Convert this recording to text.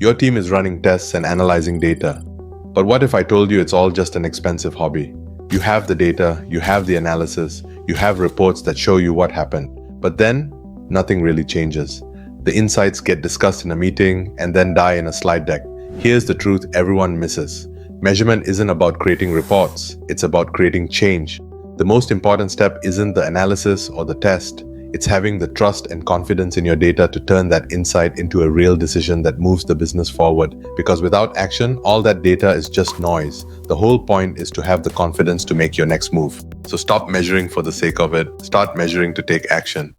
Your team is running tests and analyzing data. But what if I told you it's all just an expensive hobby? You have the data, you have the analysis, you have reports that show you what happened. But then, nothing really changes. The insights get discussed in a meeting and then die in a slide deck. Here's the truth everyone misses. Measurement isn't about creating reports, it's about creating change. The most important step isn't the analysis or the test, it's having the trust and confidence in your data to turn that insight into a real decision that moves the business forward. Because without action, all that data is just noise. The whole point is to have the confidence to make your next move. So stop measuring for the sake of it, start measuring to take action.